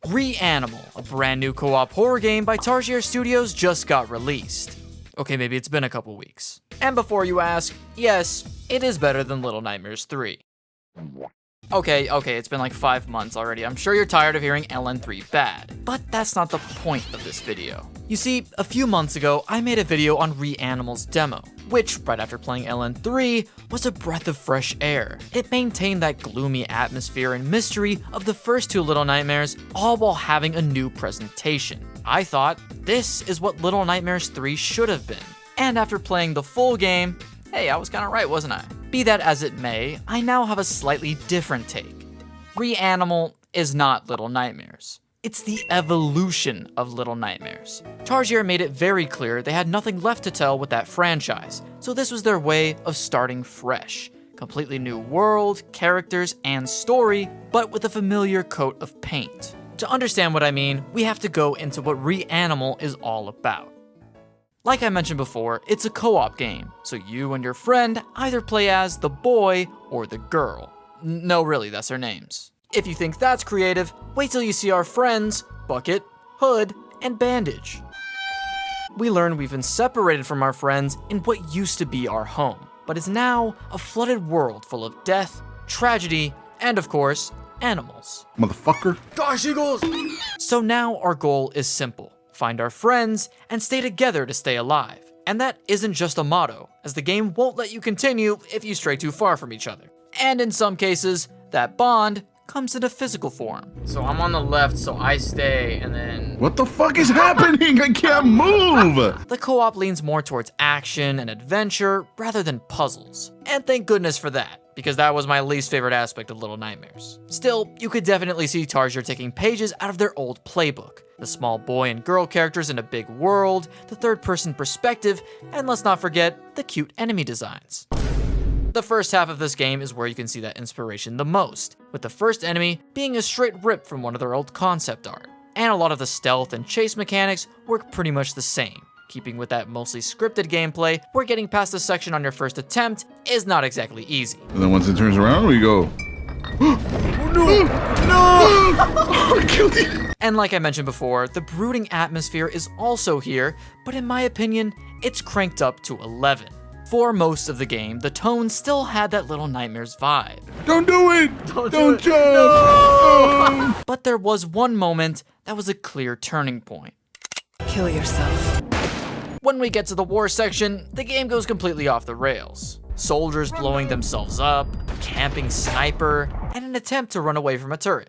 Reanimal, a brand new co-op horror game by Tarsier Studios, just got released. Okay, maybe it's been a couple weeks. And before you ask, yes, it is better than Little Nightmares 3. Okay, it's been like 5 months already. I'm sure you're tired of hearing LN3 bad, but that's not the point of this video. You see, a few months ago, I made a video on Reanimal's demo, which, right after playing LN3, was a breath of fresh air. It maintained that gloomy atmosphere and mystery of the first two Little Nightmares, all while having a new presentation. I thought, this is what Little Nightmares 3 should have been. And after playing the full game, hey, I was kinda right, wasn't I? Be that as it may, I now have a slightly different take. Reanimal is not Little Nightmares. It's the evolution of Little Nightmares. Tarsier made it very clear they had nothing left to tell with that franchise, so this was their way of starting fresh. Completely new world, characters, and story, but with a familiar coat of paint. To understand what I mean, we have to go into what Reanimal is all about. Like I mentioned before, it's a co-op game, so you and your friend either play as the boy or the girl. No, really, that's their names. If you think that's creative, wait till you see our friends, Bucket, Hood, and Bandage. We learn we've been separated from our friends in what used to be our home, but is now a flooded world full of death, tragedy, and of course, animals. Motherfucker. Gosh, Eagles! So now our goal is simple. Find our friends, and stay together to stay alive. And that isn't just a motto, as the game won't let you continue if you stray too far from each other. And in some cases, that bond comes in a physical form. So I'm on the left, so I stay, and then... What the fuck is happening? I can't move! The co-op leans more towards action and adventure rather than puzzles. And thank goodness for that, because that was my least favorite aspect of Little Nightmares. Still, you could definitely see Tarsier taking pages out of their old playbook. The small boy and girl characters in a big world, the third-person perspective, and let's not forget the cute enemy designs. The first half of this game is where you can see that inspiration the most, with the first enemy being a straight rip from one of their old concept art. And a lot of the stealth and chase mechanics work pretty much the same. Keeping with that mostly scripted gameplay, where getting past the section on your first attempt is not exactly easy. And then once it turns around, we go... Oh no! No! I killed you! And like I mentioned before, the brooding atmosphere is also here, but in my opinion, it's cranked up to 11. For most of the game, the tone still had that Little Nightmares vibe. Don't do it! Don't jump! No! But there was one moment that was a clear turning point. Kill yourself. When we get to the war section, the game goes completely off the rails. Soldiers blowing themselves up, camping sniper, and an attempt to run away from a turret.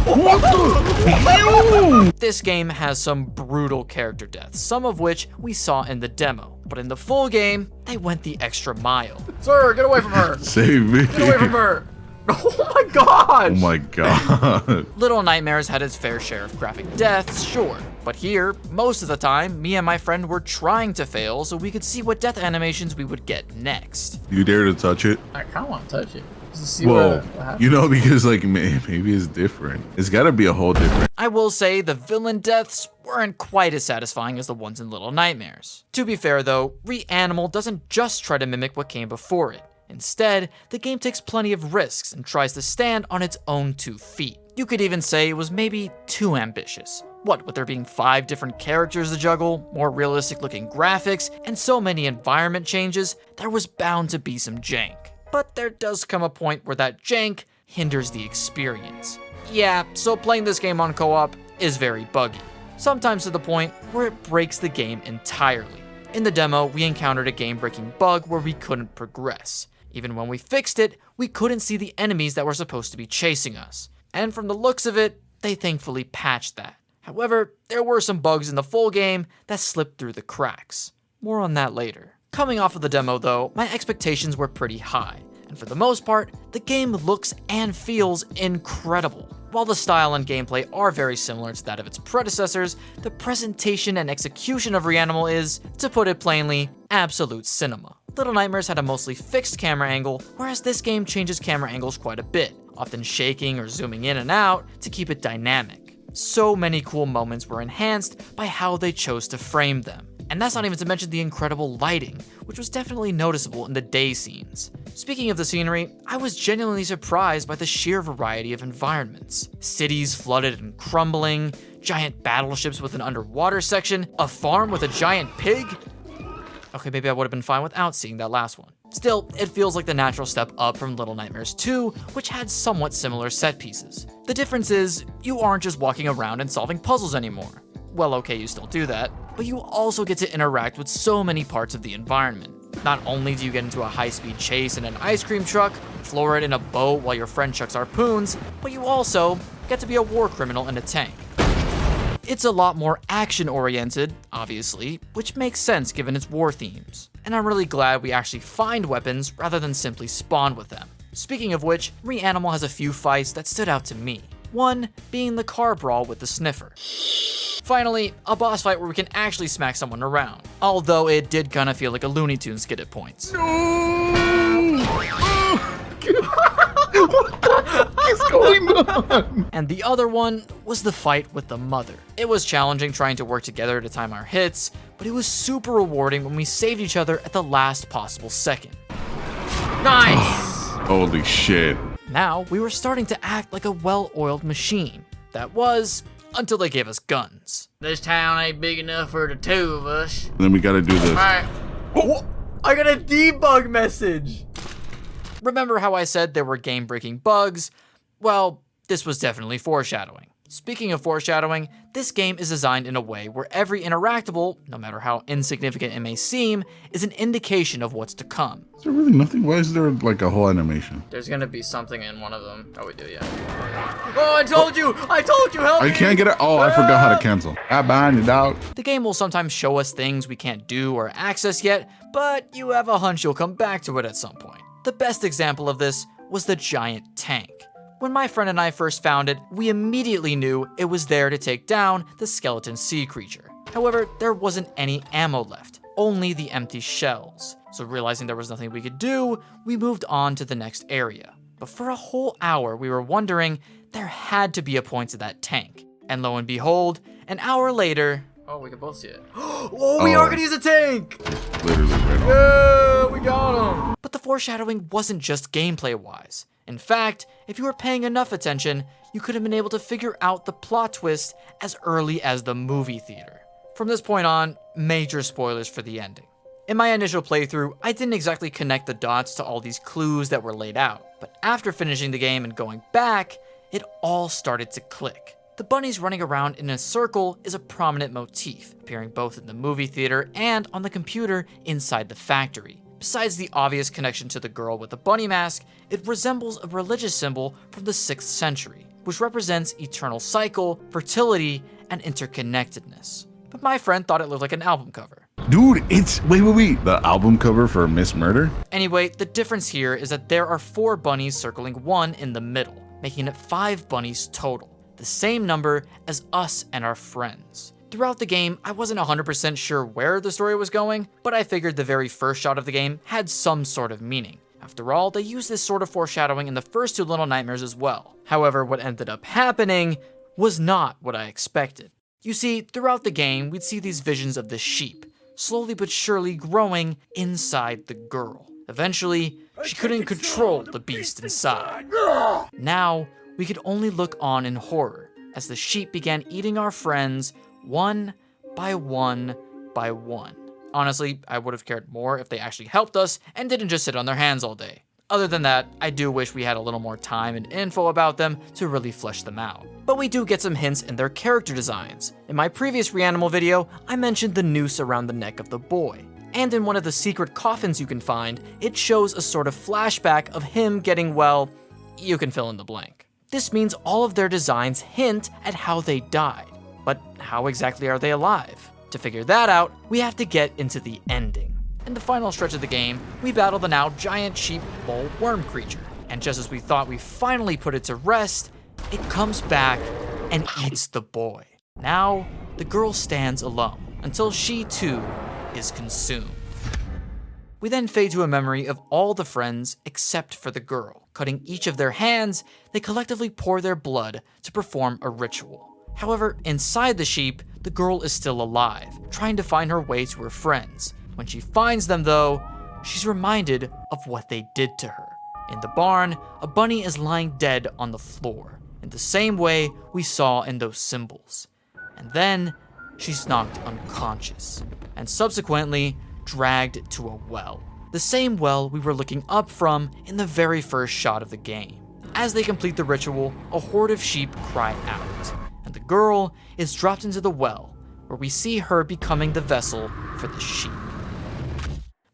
What the? This game has some brutal character deaths, some of which we saw in the demo. But in the full game, they went the extra mile. Sir, get away from her! Save me! Get away from her! Oh my gosh! Oh my god. Little Nightmares had its fair share of graphic deaths, sure. But here, most of the time, me and my friend were trying to fail so we could see what death animations we would get next. You dare to touch it? I kinda wanna touch it. Just to see well, what happens. you know, because like maybe it's different. It's gotta be a whole different. I will say the villain deaths weren't quite as satisfying as the ones in Little Nightmares. To be fair though, Reanimal doesn't just try to mimic what came before it. Instead, the game takes plenty of risks and tries to stand on its own 2 feet. You could even say it was maybe too ambitious. What, with there being 5 different characters to juggle, more realistic looking graphics, and so many environment changes, there was bound to be some jank. But there does come a point where that jank hinders the experience. Yeah, so playing this game on co-op is very buggy. Sometimes to the point where it breaks the game entirely. In the demo, we encountered a game-breaking bug where we couldn't progress. Even when we fixed it, we couldn't see the enemies that were supposed to be chasing us. And from the looks of it, they thankfully patched that. However, there were some bugs in the full game that slipped through the cracks. More on that later. Coming off of the demo though, my expectations were pretty high. And for the most part, the game looks and feels incredible. While the style and gameplay are very similar to that of its predecessors, the presentation and execution of Reanimal is, to put it plainly, absolute cinema. Little Nightmares had a mostly fixed camera angle, whereas this game changes camera angles quite a bit, often shaking or zooming in and out to keep it dynamic. So many cool moments were enhanced by how they chose to frame them. And that's not even to mention the incredible lighting, which was definitely noticeable in the day scenes. Speaking of the scenery, I was genuinely surprised by the sheer variety of environments. Cities flooded and crumbling, giant battleships with an underwater section, a farm with a giant pig. Okay, maybe I would have been fine without seeing that last one. Still, it feels like the natural step up from Little Nightmares 2, which had somewhat similar set pieces. The difference is, you aren't just walking around and solving puzzles anymore. Well, okay, you still do that, but you also get to interact with so many parts of the environment. Not only do you get into a high-speed chase in an ice cream truck, floor it in a boat while your friend chucks harpoons, but you also get to be a war criminal in a tank. It's a lot more action-oriented, obviously, which makes sense given its war themes. And I'm really glad we actually find weapons rather than simply spawn with them. Speaking of which, Reanimal has a few fights that stood out to me. One being the car brawl with the sniffer. Finally, a boss fight where we can actually smack someone around. Although it did kind of feel like a Looney Tunes skit at points. What's going on? And the other one was the fight with the mother. It was challenging trying to work together to time our hits, but it was super rewarding when we saved each other at the last possible second. Nice! Holy shit. Now, we were starting to act like a well-oiled machine. That was, until they gave us guns. This town ain't big enough for the two of us. Then we gotta do this. Alright. Oh, I got a debug message! Remember how I said there were game-breaking bugs? Well, this was definitely foreshadowing. Speaking of foreshadowing, this game is designed in a way where every interactable, no matter how insignificant it may seem, is an indication of what's to come. Is there really nothing? Why is there like a whole animation? There's gonna be something in one of them. Oh, we do, yeah. Oh, I told you! I told you! Help me! I can't get it. Oh, I forgot how to cancel. I behind you, dog. The game will sometimes show us things we can't do or access yet, but you have a hunch you'll come back to it at some point. The best example of this was the giant tank. When my friend and I first found it, we immediately knew it was there to take down the skeleton sea creature. However, there wasn't any ammo left, only the empty shells. So realizing there was nothing we could do, we moved on to the next area. But for a whole hour, we were wondering there had to be a point to that tank. And lo and behold, an hour later... Oh, we can both see it. Oh, we are gonna use a tank! Literally right on. Yeah, we got him! But the foreshadowing wasn't just gameplay-wise. In fact, if you were paying enough attention, you could have been able to figure out the plot twist as early as the movie theater. From this point on, major spoilers for the ending. In my initial playthrough, I didn't exactly connect the dots to all these clues that were laid out, but after finishing the game and going back, it all started to click. The bunnies running around in a circle is a prominent motif, appearing both in the movie theater and on the computer inside the factory. Besides the obvious connection to the girl with the bunny mask, it resembles a religious symbol from the 6th century, which represents eternal cycle, fertility, and interconnectedness. But my friend thought it looked like an album cover. Dude, it's wait. The album cover for Miss Murder? Anyway, the difference here is that there are 4 bunnies circling one in the middle, making it 5 bunnies total, the same number as us and our friends. Throughout the game, I wasn't 100% sure where the story was going, but I figured the very first shot of the game had some sort of meaning. After all, they used this sort of foreshadowing in the first 2 Little Nightmares as well. However, what ended up happening was not what I expected. You see, throughout the game, we'd see these visions of the sheep, slowly but surely growing inside the girl. Eventually, she couldn't control the beast inside. Now, we could only look on in horror as the sheep began eating our friends one by one by one. Honestly, I would have cared more if they actually helped us and didn't just sit on their hands all day. Other than that, I do wish we had a little more time and info about them to really flesh them out. But we do get some hints in their character designs. In my previous Reanimal video, I mentioned the noose around the neck of the boy. And in one of the secret coffins you can find, it shows a sort of flashback of him getting, well, you can fill in the blank. This means all of their designs hint at how they died. But how exactly are they alive? To figure that out, we have to get into the ending. In the final stretch of the game, we battle the now giant sheep mole worm creature. And just as we thought we finally put it to rest, it comes back and eats the boy. Now, the girl stands alone until she too is consumed. We then fade to a memory of all the friends except for the girl. Cutting each of their hands, they collectively pour their blood to perform a ritual. However, inside the sheep, the girl is still alive, trying to find her way to her friends. When she finds them though, she's reminded of what they did to her. In the barn, a bunny is lying dead on the floor, in the same way we saw in those symbols. And then, she's knocked unconscious, and subsequently dragged to a well. The same well we were looking up from in the very first shot of the game. As they complete the ritual, a horde of sheep cry out, and the girl is dropped into the well, where we see her becoming the vessel for the sheep.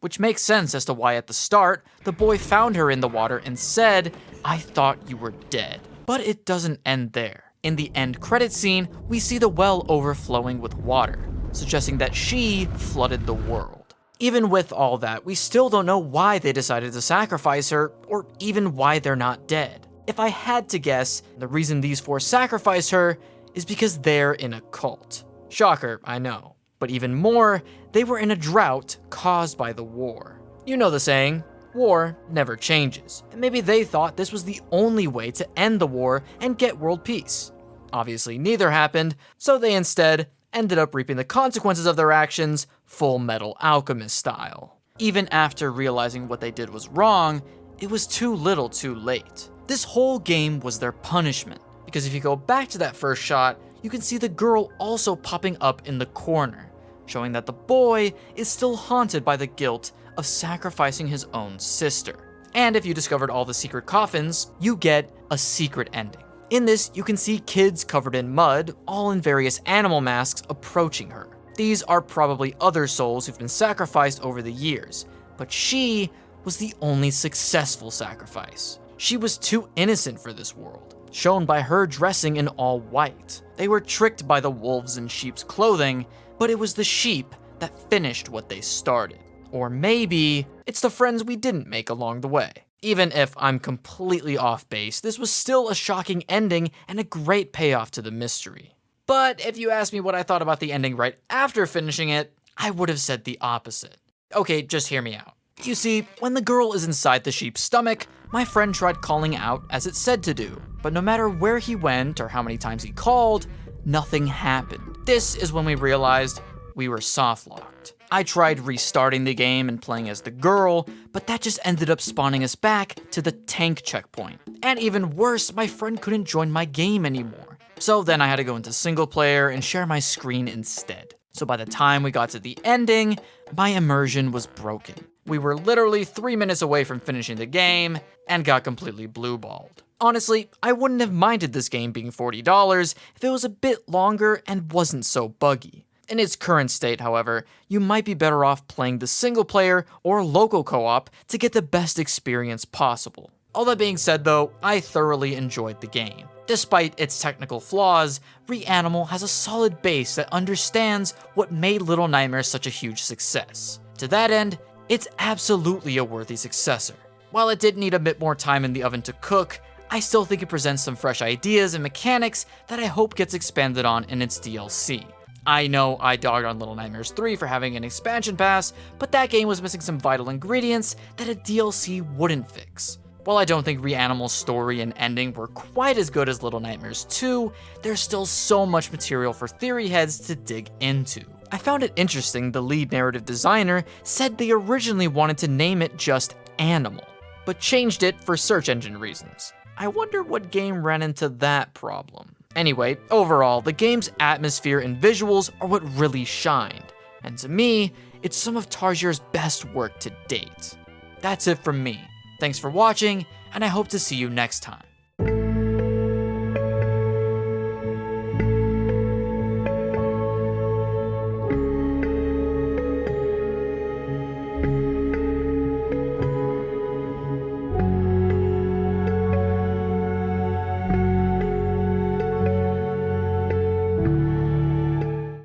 Which makes sense as to why at the start, the boy found her in the water and said, "I thought you were dead." But it doesn't end there. In the end credit scene, we see the well overflowing with water, suggesting that she flooded the world. Even with all that, we still don't know why they decided to sacrifice her, or even why they're not dead. If I had to guess, the reason these four sacrifice her is because they're in a cult. Shocker, I know. But even more, they were in a drought caused by the war. You know the saying, war never changes. And maybe they thought this was the only way to end the war and get world peace. Obviously neither happened, so they instead ended up reaping the consequences of their actions, Full Metal Alchemist style. Even after realizing what they did was wrong, it was too little too late. This whole game was their punishment, because if you go back to that first shot, you can see the girl also popping up in the corner, showing that the boy is still haunted by the guilt of sacrificing his own sister. And if you discovered all the secret coffins, you get a secret ending. In this, you can see kids covered in mud, all in various animal masks, approaching her. These are probably other souls who've been sacrificed over the years, but she was the only successful sacrifice. She was too innocent for this world, shown by her dressing in all white. They were tricked by the wolves in sheep's clothing, but it was the sheep that finished what they started. Or maybe it's the friends we didn't make along the way. Even if I'm completely off base, this was still a shocking ending and a great payoff to the mystery. But if you asked me what I thought about the ending right after finishing it, I would have said the opposite. Okay, just hear me out. You see, when the girl is inside the sheep's stomach, my friend tried calling out as it said to do, but no matter where he went or how many times he called, nothing happened. This is when we realized we were soft-locked. I tried restarting the game and playing as the girl, but that just ended up spawning us back to the tank checkpoint. And even worse, my friend couldn't join my game anymore. So then I had to go into single player and share my screen instead. So by the time we got to the ending, my immersion was broken. We were literally 3 minutes away from finishing the game and got completely blue-balled. Honestly, I wouldn't have minded this game being $40 if it was a bit longer and wasn't so buggy. In its current state, however, you might be better off playing the single player or local co-op to get the best experience possible. All that being said though, I thoroughly enjoyed the game. Despite its technical flaws, Reanimal has a solid base that understands what made Little Nightmares such a huge success. To that end, it's absolutely a worthy successor. While it did need a bit more time in the oven to cook, I still think it presents some fresh ideas and mechanics that I hope gets expanded on in its DLC. I know I dogged on Little Nightmares 3 for having an expansion pass, but that game was missing some vital ingredients that a DLC wouldn't fix. While I don't think Reanimal's story and ending were quite as good as Little Nightmares 2, there's still so much material for theory heads to dig into. I found it interesting the lead narrative designer said they originally wanted to name it just Animal, but changed it for search engine reasons. I wonder what game ran into that problem. Anyway, overall, the game's atmosphere and visuals are what really shined, and to me, it's some of Tarsier's best work to date. That's it from me. Thanks for watching, and I hope to see you next time.